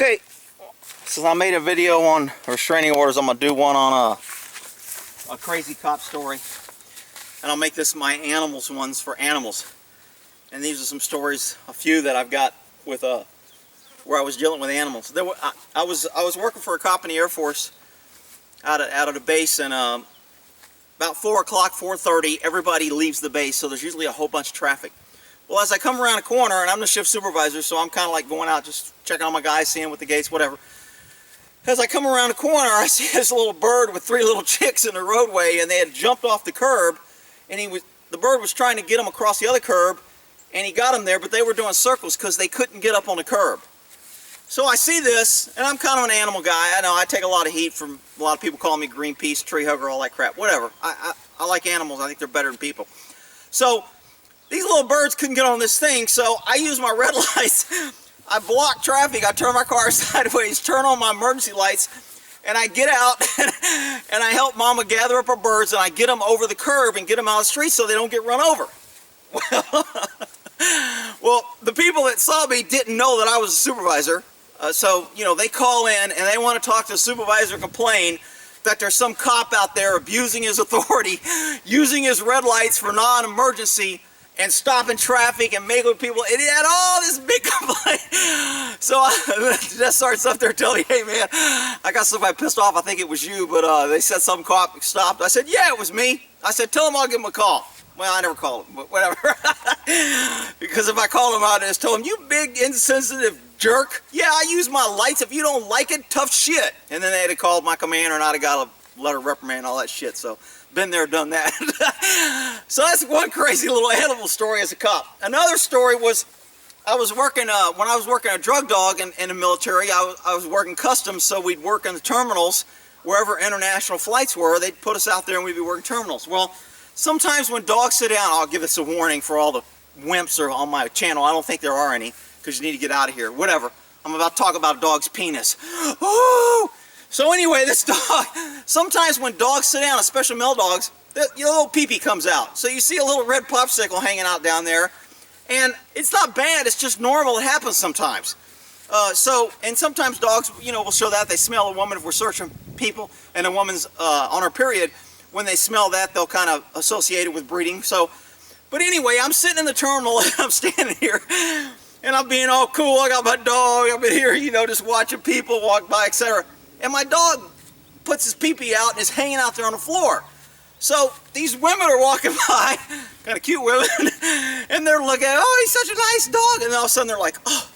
Okay, since I made a video on restraining orders, I'm going to do one on a crazy cop story. And I'll make this my animals ones for animals. And these are some stories, a few that I've got with where I was dealing with animals. I was working for a cop in the Air Force out of the base, and about 4 o'clock, 4:30, everybody leaves the base, so there's usually a whole bunch of traffic. Well, as I come around a corner, and I'm the shift supervisor, so I'm kind of like going out, just checking on my guys, seeing with the gates, whatever. As I come around the corner, I see this little bird with 3 little chicks in the roadway, and they had jumped off the curb, and the bird was trying to get them across the other curb, and he got them there, but they were doing circles because they couldn't get up on the curb. So I see this, and I'm kind of an animal guy. I know I take a lot of heat from a lot of people calling me Greenpeace, tree hugger, all that crap, whatever. I like animals. I think they're better than people. So these little birds couldn't get on this thing, so I use my red lights. I block traffic. I turn my car sideways, turn on my emergency lights, and I get out and I help Mama gather up her birds, and I get them over the curb and get them out of the street so they don't get run over. Well, the people that saw me didn't know that I was a supervisor. So, you know, they call in and they want to talk to the supervisor and complain that there's some cop out there abusing his authority, using his red lights for non-emergency and stopping traffic and making people, and he had all this big complaint. So that starts up there telling me, hey man, I got somebody pissed off, I think it was you, but they said some cop stopped. I said, yeah, it was me. I said, tell him I'll give him a call. Well, I never called him, but whatever. Because if I call him out and just tell him, you big insensitive jerk, yeah, I use my lights. If you don't like it, tough shit. And then they had to call my commander, and I'd have got a letter of reprimand and all that shit. So, been there, done that. So that's one crazy little animal story as a cop. Another story was, I was working, when I was working a drug dog in the military, I was working customs, so we'd work in the terminals. Wherever international flights were, they'd put us out there and we'd be working terminals. Well, sometimes when dogs sit down, I'll give this a warning for all the wimps are on my channel. I don't think there are any, because you need to get out of here. Whatever. I'm about to talk about a dog's penis. Oh! So anyway, this dog, sometimes when dogs sit down, especially male dogs, your little pee-pee comes out. So you see a little red popsicle hanging out down there, and it's not bad, it's just normal, it happens sometimes. And sometimes dogs, you know, will show that. They smell a woman if we're searching people, and a woman's on her period. When they smell that, they'll kind of associate it with breeding. So, but anyway, I'm sitting in the terminal, and I'm standing here, and I'm being all cool. I got my dog, I've been here, you know, just watching people walk by, etc. And my dog puts his pee-pee out and is hanging out there on the floor. So these women are walking by, kind of cute women, and they're looking, oh, he's such a nice dog. And all of a sudden they're like, oh,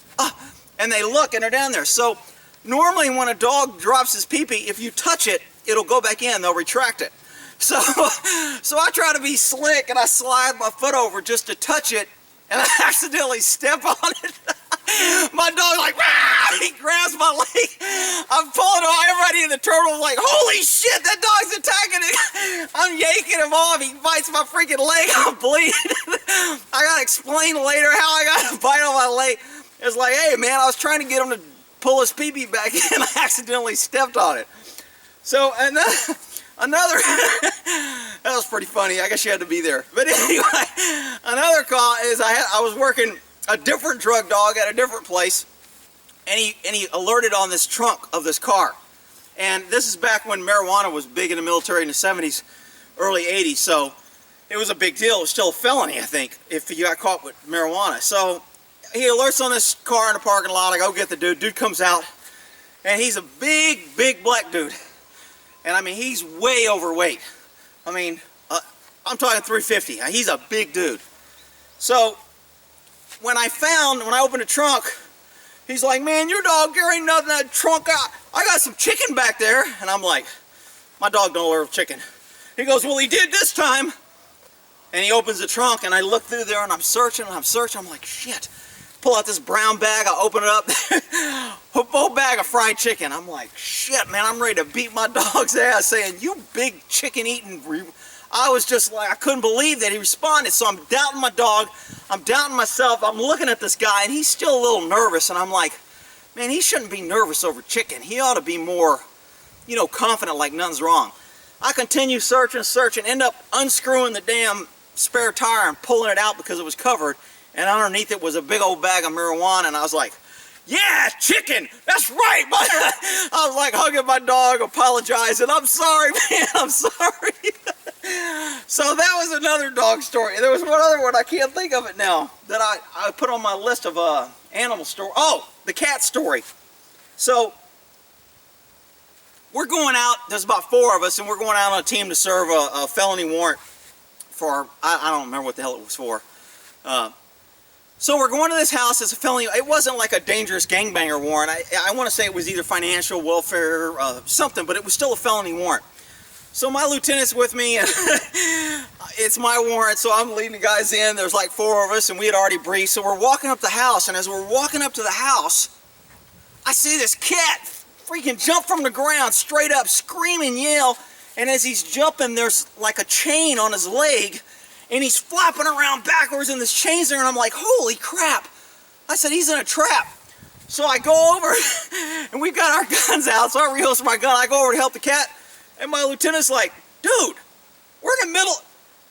and they look and they're down there. So normally when a dog drops his pee-pee, if you touch it, it'll go back in, they'll retract it. So I try to be slick, and I slide my foot over just to touch it, and I accidentally step on it. My dog like, rah! He grabs my leg. I'm pulling him, everybody in the terminal like, holy shit, that dog's attacking it. I'm yanking him off. He bites my freaking leg. I'm bleeding. I gotta explain later how I got a bite on my leg. It's like, hey man, I was trying to get him to pull his pee-pee back in. I accidentally stepped on it. So, and then another, that was pretty funny. I guess you had to be there. But anyway, another call is I was working a different drug dog at a different place, and he alerted on this trunk of this car. And this is back when marijuana was big in the military in the 70s, early 80s, so it was a big deal. It was still a felony, I think, if you got caught with marijuana. So he alerts on this car in the parking lot. I go get the dude. Dude comes out, and he's a big black dude. And I mean, he's way overweight. I mean, I'm talking 350. He's a big dude. So when I opened the trunk, he's like, man, your dog, there ain't nothing in that trunk. I got some chicken back there. And I'm like, my dog don't love chicken. He goes, well, he did this time. And he opens the trunk, and I look through there, and I'm searching. I'm like, shit. Pull out this brown bag, I open it up, a whole bag of fried chicken. I'm like, shit, man, I'm ready to beat my dog's ass, saying, you big chicken eating. I was just like, I couldn't believe that he responded. So I'm doubting my dog, I'm doubting myself, I'm looking at this guy, and he's still a little nervous, and I'm like, man, he shouldn't be nervous over chicken. He ought to be more, you know, confident like nothing's wrong. I continue searching, end up unscrewing the damn spare tire and pulling it out because it was covered. And underneath it was a big old bag of marijuana, and I was like, Yeah, chicken. That's right. I was like hugging my dog, apologizing. I'm sorry, man. I'm sorry. So that was another dog story. There was one other one, I can't think of it now, that I put on my list of animal story. Oh, the cat story. So we're going out, there's about 4 of us, and we're going out on a team to serve a felony warrant for, I don't remember what the hell it was for. So we're going to this house, it's a felony, it wasn't like a dangerous gangbanger warrant. I want to say it was either financial, welfare, something, but it was still a felony warrant. So my lieutenant's with me, and it's my warrant, so I'm leading the guys in. There's like 4 of us, and we had already briefed. So we're walking up the house, and as we're walking up to the house, I see this cat freaking jump from the ground, straight up, screaming, yell, and as he's jumping, there's like a chain on his leg, and he's flopping around backwards, and this chain's there, and I'm like, holy crap. I said, he's in a trap. So I go over, and we've got our guns out, so I reholster my gun. I go over to help the cat. And my lieutenant's like, dude, we're in the middle,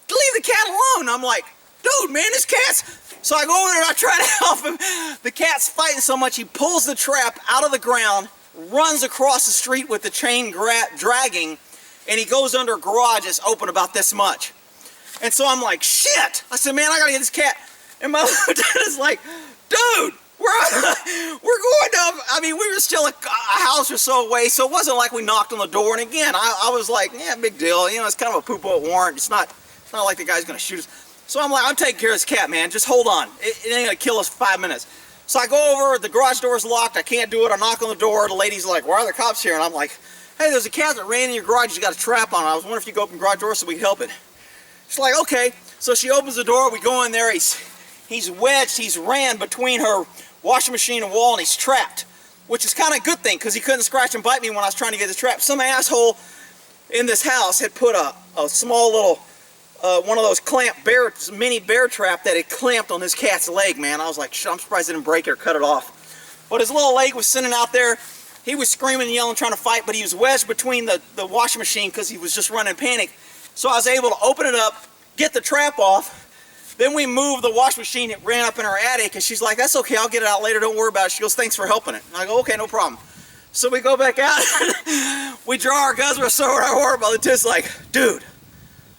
leave the cat alone. I'm like, dude, man, this cat's... So I go over there and I try to help him. The cat's fighting so much, he pulls the trap out of the ground, runs across the street with the chain dragging, and he goes under a garage that's open about this much. And so I'm like, shit. I said, man, I gotta get this cat. And my lieutenant's like, dude, we're going up. I mean, we were still a house or so away, so it wasn't like we knocked on the door. And again, I was like, yeah, big deal. You know, it's kind of a poop-out warrant. It's not like the guy's going to shoot us. So I'm like, I'm taking care of this cat, man. Just hold on. It ain't going to kill us for 5 minutes. So I go over. The garage door's locked. I can't do it. I knock on the door. The lady's like, why are the cops here? And I'm like, hey, there's a cat that ran in your garage. You got a trap on it. I was wondering if you could open the garage door so we could help it. She's like, okay. So she opens the door. We go in there. He's wedged. He's ran between her washing machine and wall, and he's trapped, which is kind of a good thing because he couldn't scratch and bite me when I was trying to get the trap. Some asshole in this house had put a small little one of those mini bear trap that had clamped on this cat's leg, man. I was like, I'm surprised it didn't break it or cut it off. But his little leg was sitting out there. He was screaming and yelling, trying to fight, but he was wedged between the washing machine because he was just running panic. So I was able to open it up, get the trap off. Then we moved the wash machine. It ran up in her attic, and she's like, that's okay, I'll get it out later, don't worry about it. She goes, thanks for helping it. And I go, okay, no problem. So we go back out, we draw our guns, we're so horrible. It's just like, dude,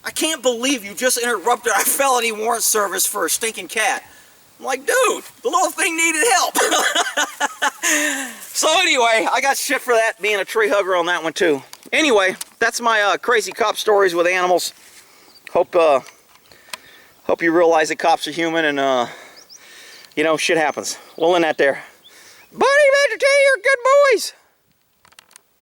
I can't believe you just interrupted our felony warrant service for a stinking cat. I'm like, dude, the little thing needed help. So anyway, I got shit for that, being a tree hugger on that one too. Anyway, that's my crazy cop stories with animals. Hope you realize that cops are human and, you know, shit happens. We'll end that there. Buddy, Bitchute, you're good boys.